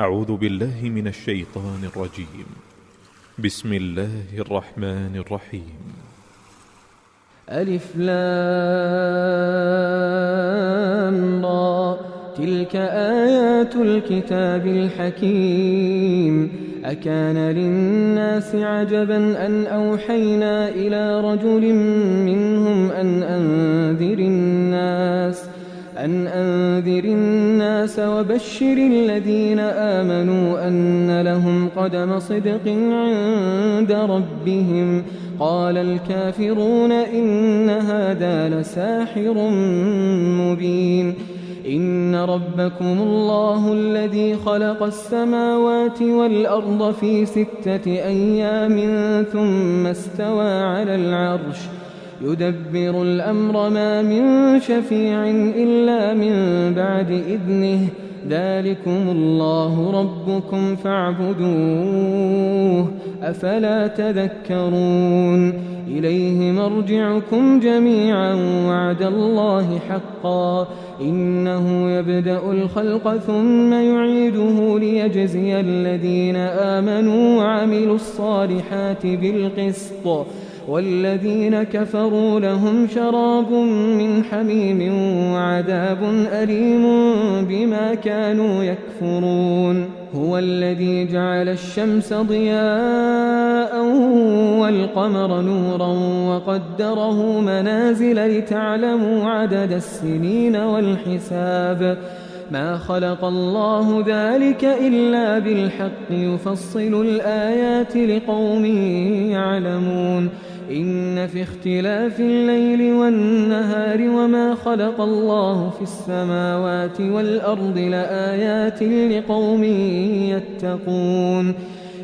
أعوذ بالله من الشيطان الرجيم. بسم الله الرحمن الرحيم. ألف لام را تلك آيات الكتاب الحكيم. أكان للناس عجبا أن أوحينا إلى رجل منهم أن أنذر الناس وبشر الذين آمنوا أن لهم قدم صدق عند ربهم. قال الكافرون إن هذا لساحر مبين. إن ربكم الله الذي خلق السماوات والأرض في 6 أيام ثم استوى على العرش يدبر الأمر ما من شفيع إلا من بعد إذنه. ذلكم الله ربكم فاعبدوه أفلا تذكرون. إليه مرجعكم جميعا وعد الله حقا إنه يبدأ الخلق ثم يعيده ليجزي الذين آمنوا وعملوا الصالحات بالقسط والذين كفروا لهم شراب من حميم وعذاب أليم بما كانوا يكفرون. هو الذي جعل الشمس ضياء والقمر نورا وقدره منازل لتعلموا عدد السنين والحساب. ما خلق الله ذلك إلا بالحق يفصل الآيات لقوم يعلمون. إن في اختلاف الليل والنهار وما خلق الله في السماوات والأرض لآيات لقوم يتقون.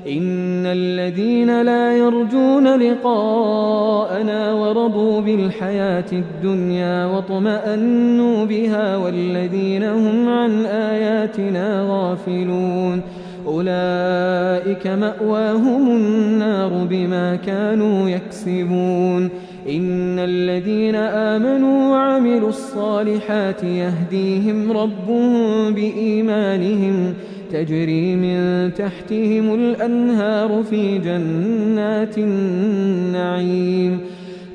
إن الذين لا يرجون لقاءنا ورضوا بالحياة الدنيا واطمأنوا بها والذين هم عن آياتنا غافلون أولئك مأواهم النار بما كانوا يكسبون. إن الذين آمنوا وعملوا الصالحات يهديهم ربهم بإيمانهم تجري من تحتهم الأنهار في جنات النعيم.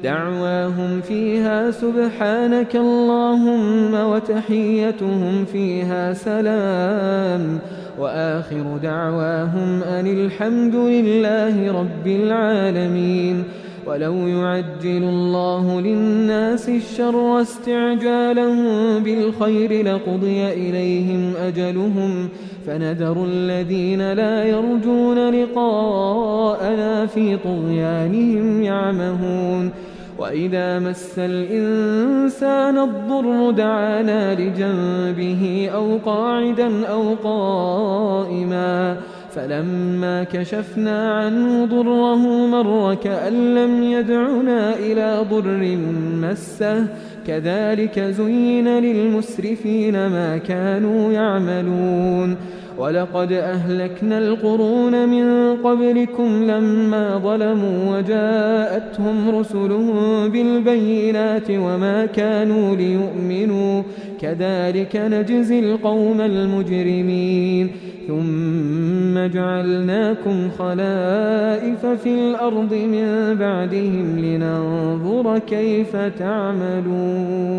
دعواهم فيها سبحانك اللهم وتحيتهم فيها سلام وآخر دعواهم أن الحمد لله رب العالمين. ولو يعجل الله للناس الشر استعجالهم بالخير لقضي إليهم أجلهم فنذر الذين لا يرجون لقاءنا في طغيانهم يعمهون. وإذا مس الإنسان الضر دعانا لجنبه أو قاعدا أو قائما فلما كشفنا عنه ضره مر كأن لم يدعنا إلى ضر مسه كذلك زين للمسرفين ما كانوا يعملون. ولقد أهلكنا القرون من قبلكم لما ظلموا وجاءتهم رسلهم بالبينات وما كانوا ليؤمنوا كذلك نجزي القوم المجرمين. ثم جعلناكم خلائف في الأرض من بعدهم لننظر كيف تعملون.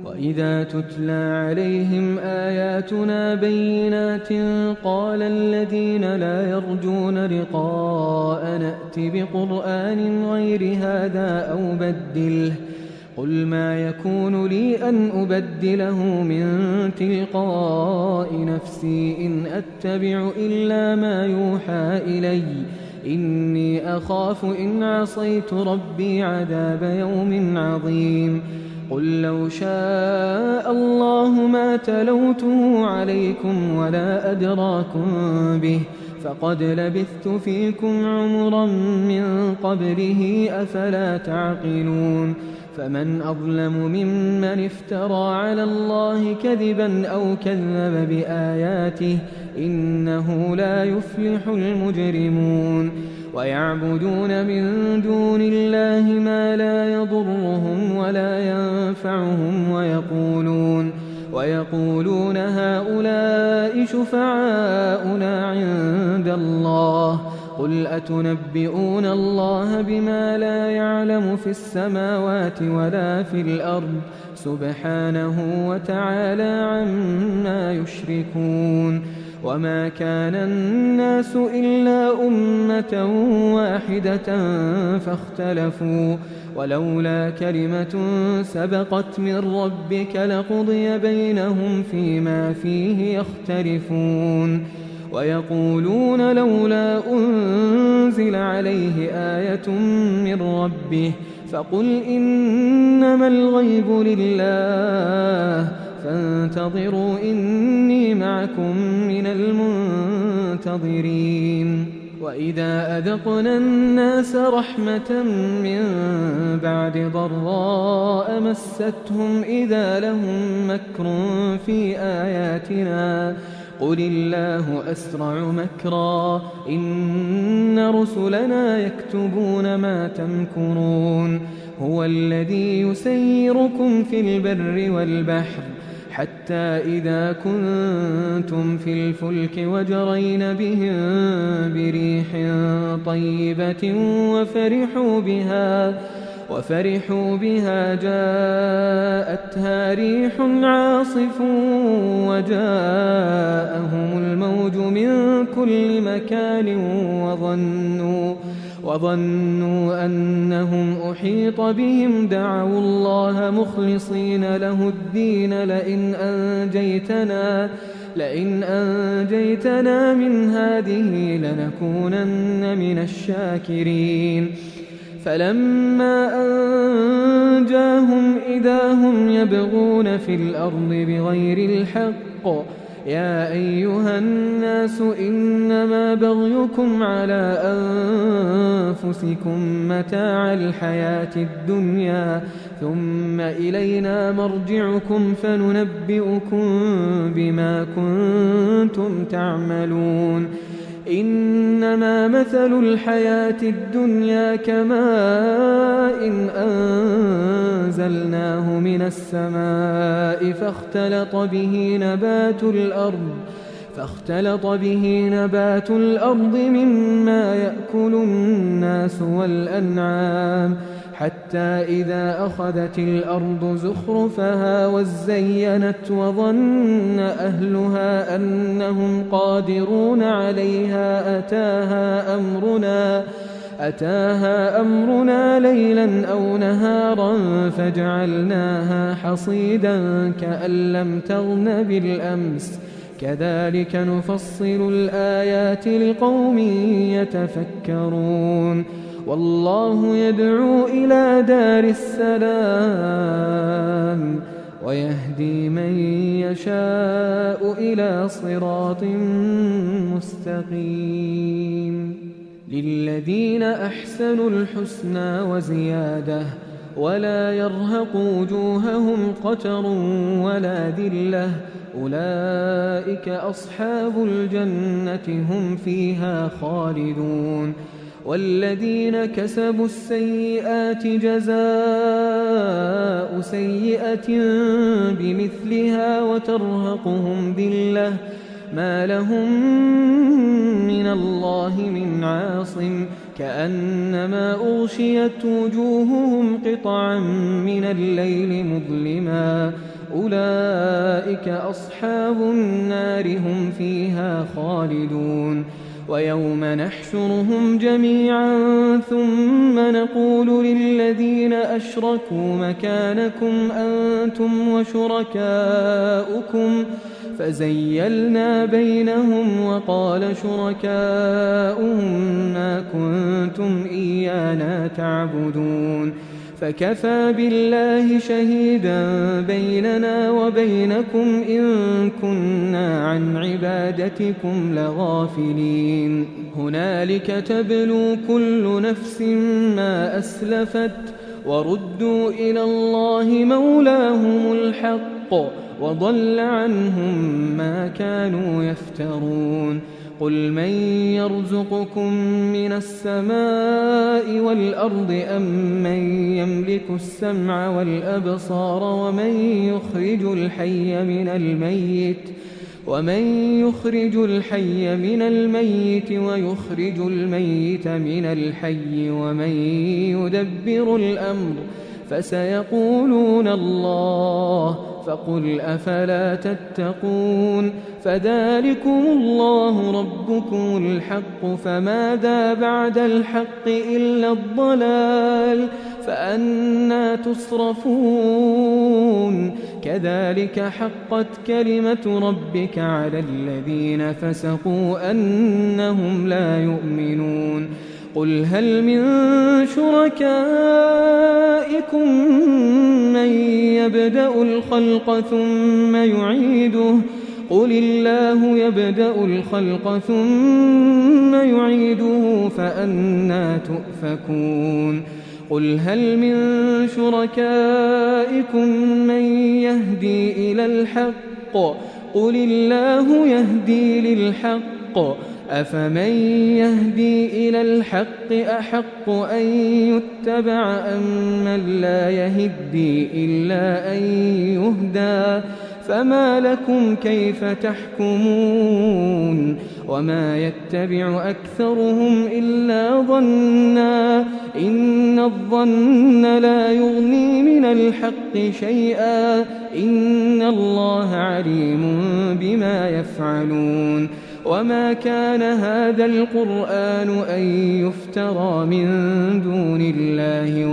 وإذا تتلى عليهم آياتنا بينات قال الذين لا يرجون لقاءنا ائت بقرآن غير هذا أو بدله قل ما يكون لي أن أبدله من تلقاء نفسي إن أتبع إلا ما يوحى إلي إني أخاف إن عصيت ربي عذاب يوم عظيم. قل لو شاء الله ما تلوته عليكم ولا أدراكم به فقد لبثت فيكم عمرا من قبله أفلا تعقلون. فمن أظلم ممن افترى على الله كذبا أو كذب بآياته إنه لا يفلح المجرمون. ويعبدون من دون الله ما لا يضرهم ولا ينفعهم ويقولون هؤلاء شفعاؤنا عند الله قل أتنبئون الله بما لا يعلم في السماوات ولا في الأرض سبحانه وتعالى عما يشركون وما كان الناس إلا أمة واحدة فاختلفوا ولولا كلمة سبقت من ربك لقضي بينهم فيما فيه يختلفون ويقولون لولا أنزل عليه آية من ربه فقل إنما الغيب لله فانتظروا إني معكم من المنتظرين وإذا أذقنا الناس رحمة من بعد ضراء مستهم إذا لهم مكر في آياتنا قل الله أسرع مكرا إن رسلنا يكتبون ما تمكرون هو الذي يسيركم في البر والبحر حتى إذا كنتم في الفلك وجرين بهم بريح طيبة وفرحوا بها جاءتها ريح عاصف وجاءهم الموج من كل مكان وظنوا أنهم أحيط بهم دعوا الله مخلصين له الدين لئن أنجيتنا من هذه لنكونن من الشاكرين فلما أنجاهم إذا هم يبغون في الأرض بغير الحق يا أيها الناس إنما بغيكم على أنفسكم متاع الحياة الدنيا ثم إلينا مرجعكم فننبئكم بما كنتم تعملون إنما مثل الحياة الدنيا كماء أنزلناه من السماء فاختلط به نبات الأرض مما يأكل الناس والأنعام حتى إذا أخذت الأرض زخرفها وزينت وظن أهلها أنهم قادرون عليها أتاها أمرنا ليلا أو نهارا فجعلناها حصيدا كأن لم تغن بالأمس كذلك نفصل الآيات لقوم يتفكرون والله يدعو إلى دار السلام ويهدي من يشاء إلى صراط مستقيم للذين أحسنوا الحسنى وزيادة ولا يرهق وجوههم قتر ولا ذلة أولئك أصحاب الجنة هم فيها خالدون والذين كسبوا السيئات جزاء سيئة بمثلها وترهقهم ذلة ما لهم من الله من عاصم كأنما أغشيت وجوههم قطعا من الليل مظلما أولئك أصحاب النار هم فيها خالدون ويوم نحشرهم جميعا ثم نقول للذين أشركوا مكانكم أنتم وشركاؤكم فزيلنا بينهم وقال شركاؤهم ما كنتم إيانا تعبدون فكفى بالله شهيدا بيننا وبينكم إن كنا عن عبادتكم لغافلين هنالك تبلو كل نفس ما أسلفت وردوا إلى الله مولاهم الحق وضل عنهم ما كانوا يفترون قل من يرزقكم من السماء والأرض أم من يملك السمع والأبصار ومن يخرج الحي من الميت ويخرج الميت من الحي ومن يدبر الأمر فسيقولون الله فقل أفلا تتقون فذلكم الله ربكم الحق فماذا بعد الحق إلا الضلال فأنى تصرفون كذلك حقت كلمة ربك على الذين فسقوا أنهم لا يؤمنون قل هل من شركائكم من يبدأ الخلق ثم يعيده قل الله يبدأ الخلق ثم يعيده فأنى تؤفكون قل هل من شركائكم من يهدي إلى الحق قل الله يهدي للحق أفمن يهدي إلى الحق أحق أن يتبع أم من لا يهدي إلا أن يهدى فما لكم كيف تحكمون وما يتبع أكثرهم إلا ظنا إن الظن لا يغني من الحق شيئا إن الله عليم بما يفعلون وما كان هذا القرآن أن يفترى من دون الله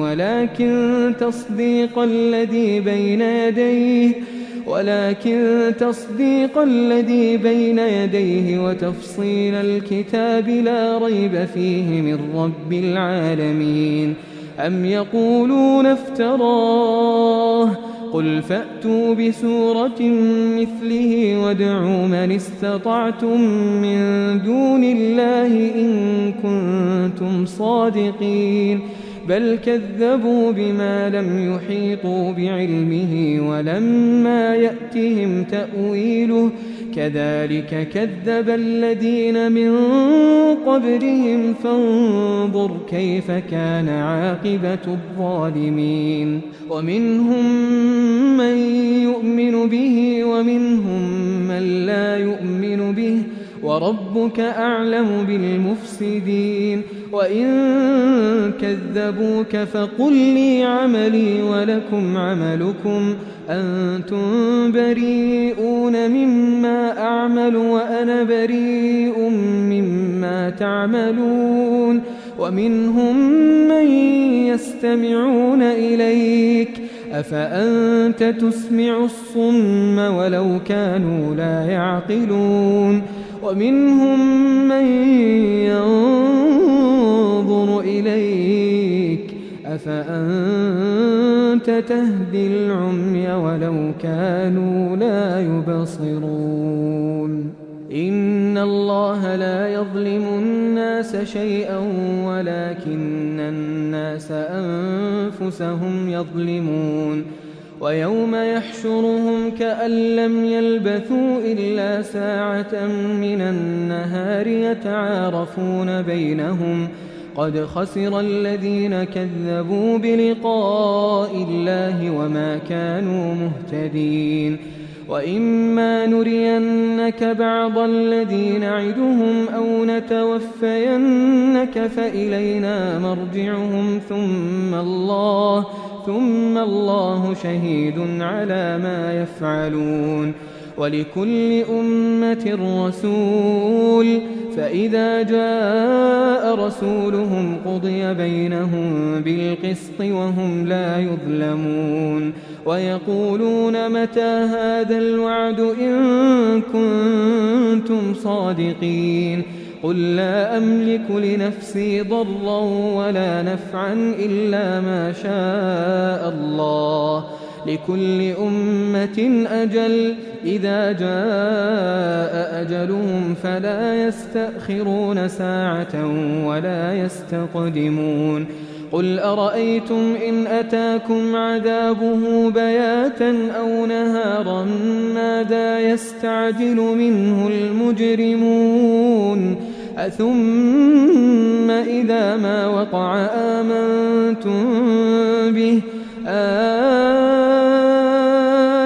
ولكن تصديق الذي بين يديه وتفصيل الكتاب لا ريب فيه من رب العالمين أم يقولون افتراه قل فأتوا بسورة مثله وادعوا من استطعتم من دون الله إن كنتم صادقين بل كذبوا بما لم يحيطوا بعلمه ولما يأتهم تأويله كذلك كذب الذين من قبلهم فانظر كيف كان عاقبة الظالمين ومنهم من يؤمن به ومنهم من لا يؤمن به وربك أعلم بالمفسدين وإن كذبوك فقل لي عملي ولكم عملكم أنتم بريئون مما أعمل وأنا بريء مما تعملون ومنهم من يستمعون إليك أفأنت تسمع الصم ولو كانوا لا يعقلون ومنهم من ينظر إليك أفأنت تهدي العمي ولو كانوا لا يبصرون إن الله لا يظلم الناس شيئا ولكن الناس أنفسهم يظلمون ويوم يحشرهم كأن لم يلبثوا إلا ساعة من النهار يتعارفون بينهم قد خسر الذين كذبوا بلقاء الله وما كانوا مهتدين وإما نرينك بعض الذي نعدهم أو نتوفينك فإلينا مرجعهم ثم الله شهيد على ما يفعلون ولكل أمة رسول فإذا جاء رسولهم قضي بينهم بالقسط وهم لا يظلمون ويقولون متى هذا الوعد إن كنتم صادقين قل لا أملك لنفسي ضرا ولا نفعا إلا ما شاء الله لكل أمة أجل إذا جاء أجلهم فلا يستأخرون ساعة ولا يستقدمون قل أرأيتم إن أتاكم عذابه بياتا أو نهارا ماذا يستعجل منه المجرمون أثم إذا ما وقع آمنتم به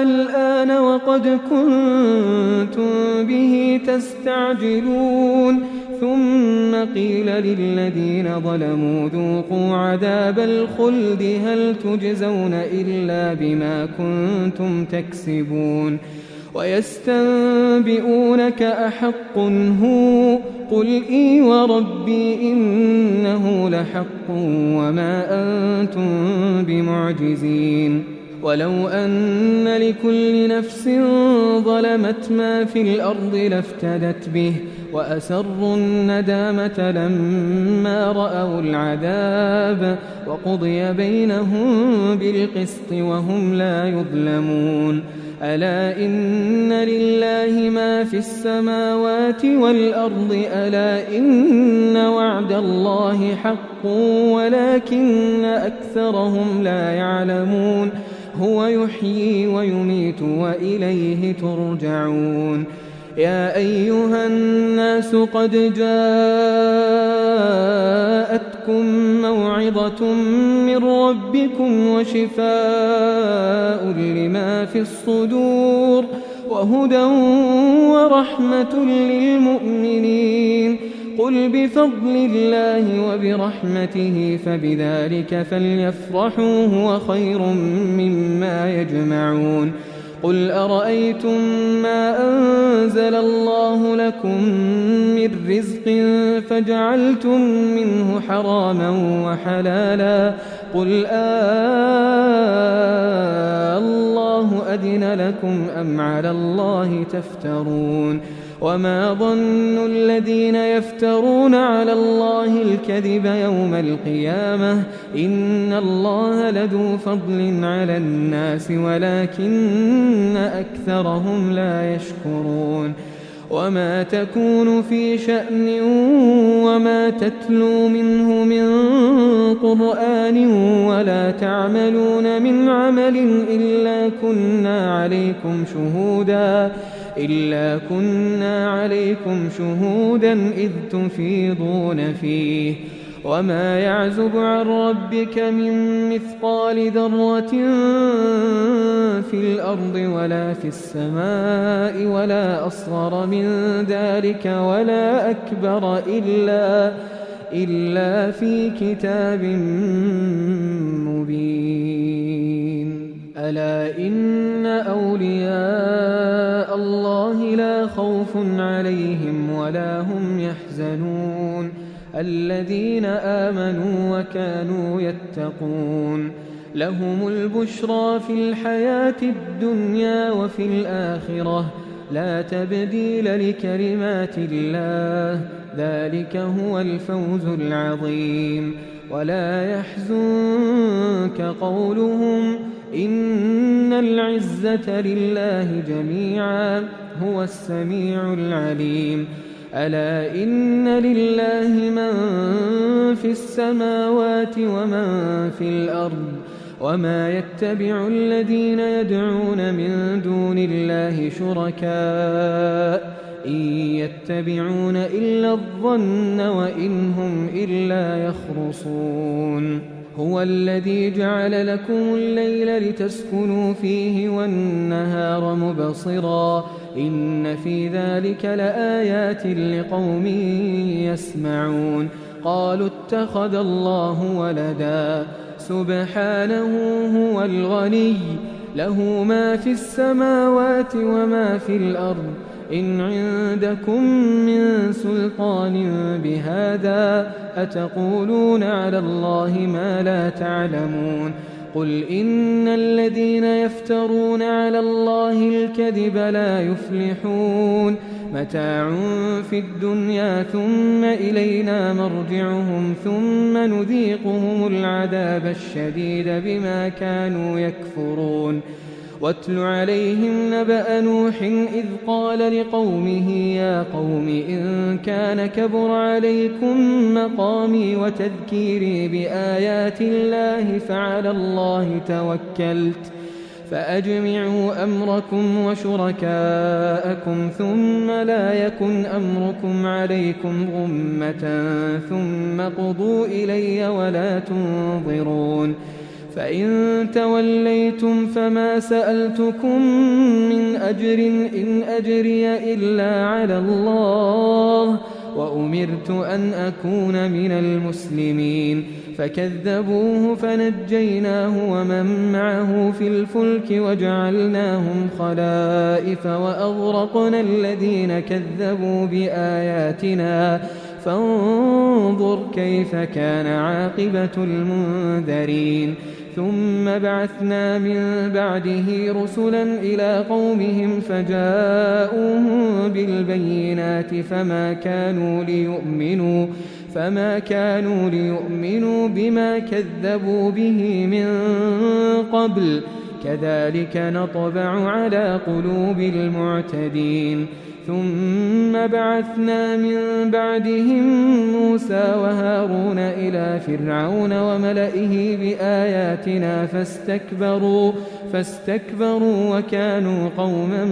الآن وقد كنتم به تستعجلون ثم قيل للذين ظلموا ذوقوا عذاب الخلد هل تجزون إلا بما كنتم تكسبون ويستنبئونك أحق هو قل إي وربي إنه لحق وما أنتم بمعجزين ولو أن لكل نفس ظلمت ما في الأرض لافتدت به وأسروا الندامة لما رأوا العذاب وقضي بينهم بالقسط وهم لا يظلمون ألا إن لله ما في السماوات والأرض ألا إن وعد الله حق ولكن أكثرهم لا يعلمون هو يحيي ويميت وإليه ترجعون يا أيها الناس قد جاءتكم موعظة من ربكم وشفاء لما في الصدور وهدى ورحمة للمؤمنين قل بفضل الله وبرحمته فبذلك فليفرحوا هو خير مما يجمعون قل أرأيتم ما أنزل الله لكم من رزق فجعلتم منه حراما وحلالا قل الله أذن لكم أم على الله تفترون وما ظن الذين يفترون على الله الكذب يوم القيامة إن الله لذو فضل على الناس ولكن أكثرهم لا يشكرون وما تكون في شأن وما تتلو منه من قرآن ولا تعملون من عمل إلا كنا عليكم شهودا إذ تفيضون فيه وما يعزب عن ربك من مثقال ذرة في الأرض ولا في السماء ولا أصغر من ذلك ولا أكبر إلا في كتاب مبين ألا إن أولياء الله لا خوف عليهم ولا هم يحزنون الذين آمنوا وكانوا يتقون لهم البشرى في الحياة الدنيا وفي الآخرة لا تبديل لكلمات الله ذلك هو الفوز العظيم ولا يحزنك قولهم إن العزة لله جميعا هو السميع العليم ألا إن لله من في السماوات ومن في الأرض وما يتبع الذين يدعون من دون الله شركاء إن يتبعون إلا الظن وإن هم إلا يخرصون هو الذي جعل لكم الليل لتسكنوا فيه والنهار مبصرا إن في ذلك لآيات لقوم يسمعون قالوا اتخذ الله ولدا سبحانه هو الغني له ما في السماوات وما في الأرض إن عندكم من سلطان بهذا أتقولون على الله ما لا تعلمون قل إن الذين يفترون على الله الكذب لا يفلحون متاع في الدنيا ثم إلينا مرجعهم ثم نذيقهم العذاب الشديد بما كانوا يكفرون واتل عليهم نبأ نوح إذ قال لقومه يا قوم إن كان كبر عليكم مقامي وتذكيري بآيات الله فعلى الله توكلت فأجمعوا أمركم وشركاءكم ثم لا يكن أمركم عليكم غمة ثم قضوا إلي ولا تنظرون فإن توليتم فما سألتكم من أجر إن أجري إلا على الله وأمرت أن أكون من المسلمين فكذبوه فنجيناه ومن معه في الفلك وجعلناهم خلائف وأغرقنا الذين كذبوا بآياتنا فانظر كيف كان عاقبة المنذرين ثم بعثنا من بعده رسلا إلى قومهم فجاءوهم بالبينات فما كانوا ليؤمنوا بما كذبوا به من قبل كذلك نطبع على قلوب المعتدين ثم بعثنا من بعدهم موسى وهارون إلى فرعون وملئه بآياتنا فاستكبروا وكانوا قوما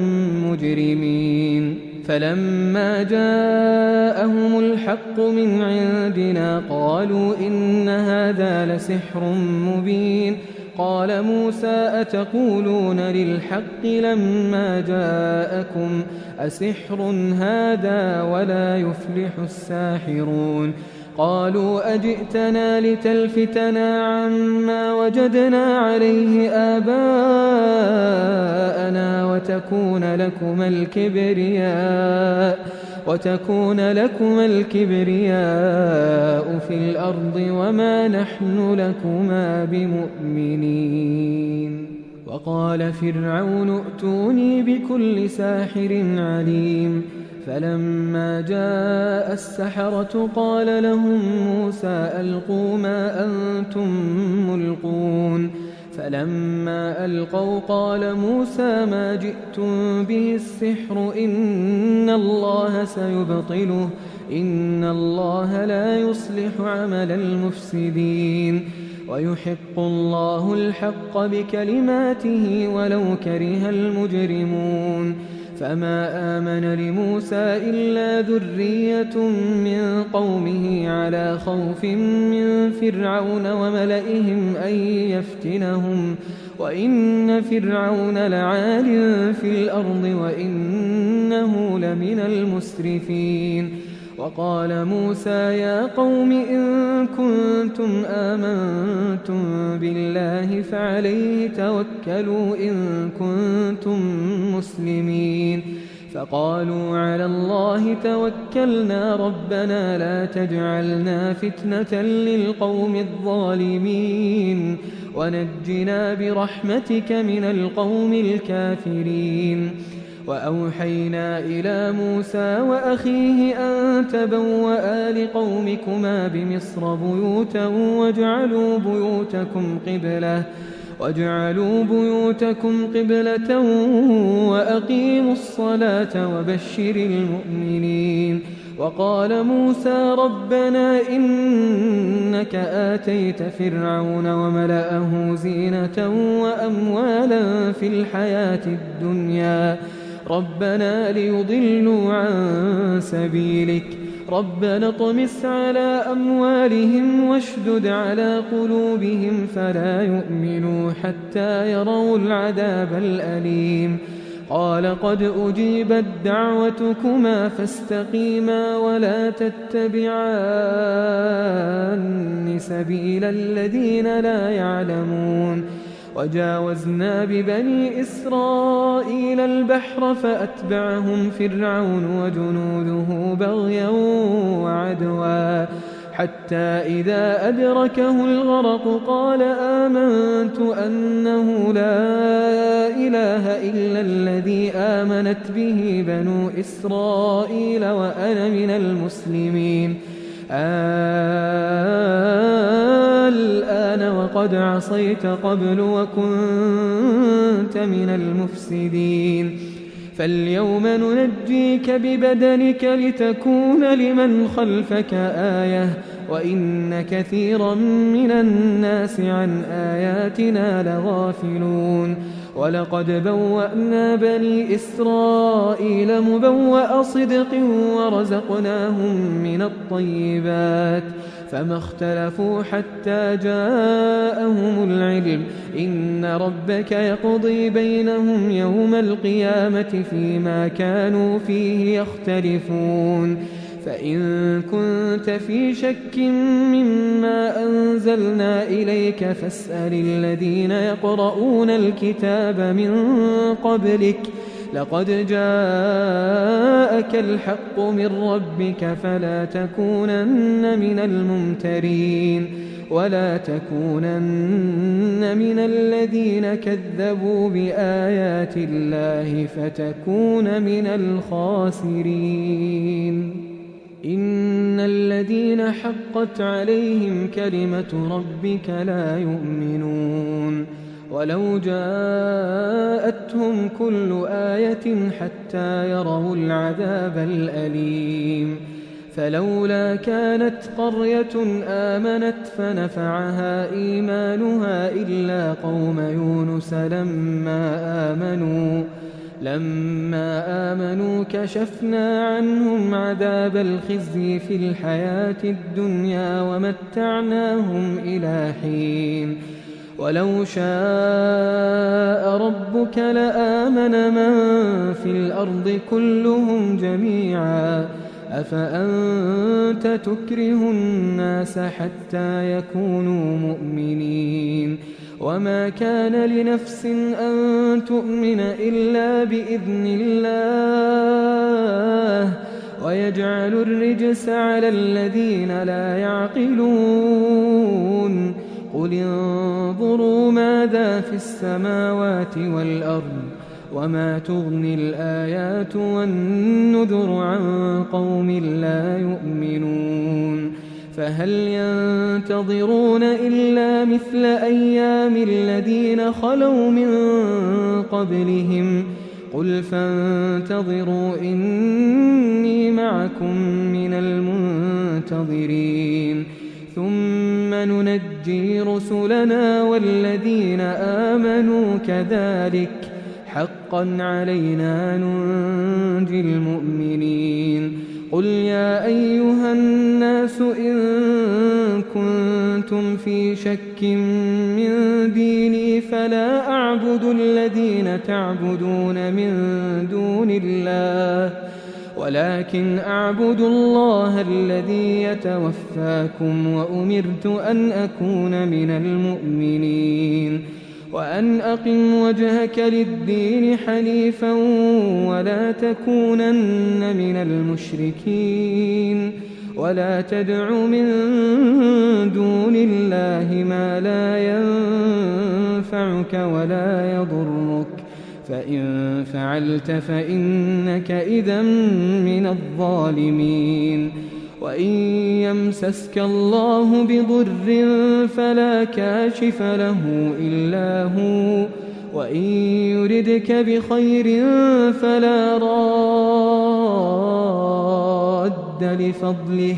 مجرمين فلما جاءهم الحق من عندنا قالوا إن هذا لسحر مبين قال موسى أتقولون للحق لما جاءكم أسحر هذا ولا يفلح الساحرون قالوا أجئتنا لتلفتنا عما وجدنا عليه آباءنا وتكون لكما الكبرياء في الأرض وما نحن لكما بمؤمنين وقال فرعون ائتوني بكل ساحر عليم فلما جاء السحرة قال لهم موسى ألقوا ما أنتم ملقون فلما ألقوا قال موسى ما جئتم به السحر إن الله سيبطله إن الله لا يصلح عمل المفسدين ويحق الله الحق بكلماته ولو كره المجرمون فما آمن لموسى إلا ذرية من قومه على خوف من فرعون وملئهم أن يفتنهم وإن فرعون لعال في الأرض وإنه لمن المسرفين وقال موسى يا قوم إن كنتم آمنتم بالله فعليه توكلوا إن كنتم مسلمين فقالوا على الله توكلنا ربنا لا تجعلنا فتنة للقوم الظالمين ونجنا برحمتك من القوم الكافرين وأوحينا إلى موسى وأخيه أن تبوأ لقومكما بمصر بيوتا واجعلوا بيوتكم قبلة وأقيموا الصلاة وبشر المؤمنين وقال موسى ربنا إنك آتيت فرعون وملأه زينة وأموالا في الحياة الدنيا ربنا ليضلوا عن سبيلك ربنا اطمس على أموالهم واشدد على قلوبهم فلا يؤمنوا حتى يروا العذاب الأليم قال قد أجيبت دعوتكما فاستقيما ولا تتبعان سبيل الذين لا يعلمون وجاوزنا ببني إسرائيل البحر فأتبعهم فرعون وجنوده بغيا وعدوا حتى إذا أدركه الغرق قال آمنت أنه لا إله إلا الذي آمنت به بنو إسرائيل وأنا من المسلمين الآن وقد عصيت قبل وكنت من المفسدين فاليوم ننجيك ببدنك لتكون لمن خلفك آية وإن كثيرا من الناس عن آياتنا لغافلون ولقد بوأنا بني إسرائيل مبوأ صدق ورزقناهم من الطيبات فما اختلفوا حتى جاءهم العلم إن ربك يقضي بينهم يوم القيامة فيما كانوا فيه يختلفون فإن كنت في شك مما أنزلنا إليك فاسأل الذين يقرؤون الكتاب من قبلك لقد جاءك الحق من ربك فلا تكونن من الممترين ولا تكونن من الذين كذبوا بآيات الله فتكون من الخاسرين إن الذين حقت عليهم كلمة ربك لا يؤمنون ولو جاءتهم كل آية حتى يروا العذاب الأليم فلولا كانت قرية آمنت فنفعها إيمانها إلا قوم يونس لما آمنوا كشفنا عنهم عذاب الخزي في الحياة الدنيا ومتعناهم إلى حين ولو شاء ربك لآمن من في الأرض كلهم جميعا أفأنت تكره الناس حتى يكونوا مؤمنين وما كان لنفس أن تؤمن إلا بإذن الله ويجعل الرجس على الذين لا يعقلون قل انظروا ماذا في السماوات والأرض وما تغني الآيات والنذر عن قوم لا يؤمنون فهل ينتظرون إلا مثل أيام الذين خلوا من قبلهم قل فانتظروا إني معكم من المنتظرين ثم ننجي رسلنا والذين آمنوا كذلك حقا علينا ننجي المؤمنين قل يا أيها الناس إن كنتم في شك من ديني فلا أعبد الذين تعبدون من دون الله ولكن أعبد الله الذي يتوفاكم وأمرت أن أكون من المؤمنين وأن أقم وجهك للدين حنيفا ولا تكونن من المشركين ولا تدع من دون الله ما لا ينفعك ولا يضرك فإن فعلت فإنك إذا من الظالمين وإن يمسسك الله بضر فلا كاشف له إلا هو وإن يردك بخير فلا راد لفضله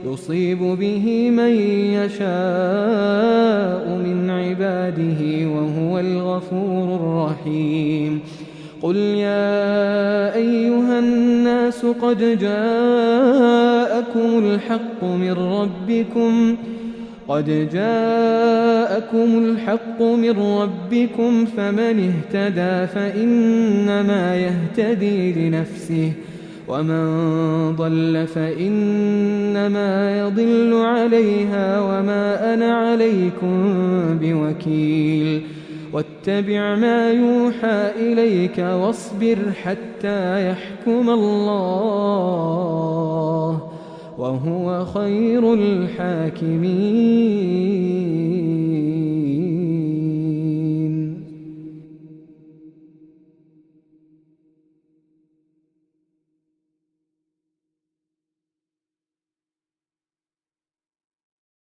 يصيب به من يشاء من عباده وهو الغفور الرحيم قل يا أيها الناس قد جاءكم الحق من ربكم فمن اهتدى فإنما يهتدي لنفسه ومن ضل فإنما يضل عليها وما أنا عليكم بوكيل واتبع ما يوحى إليك واصبر حتى يحكم الله وهو خير الحاكمين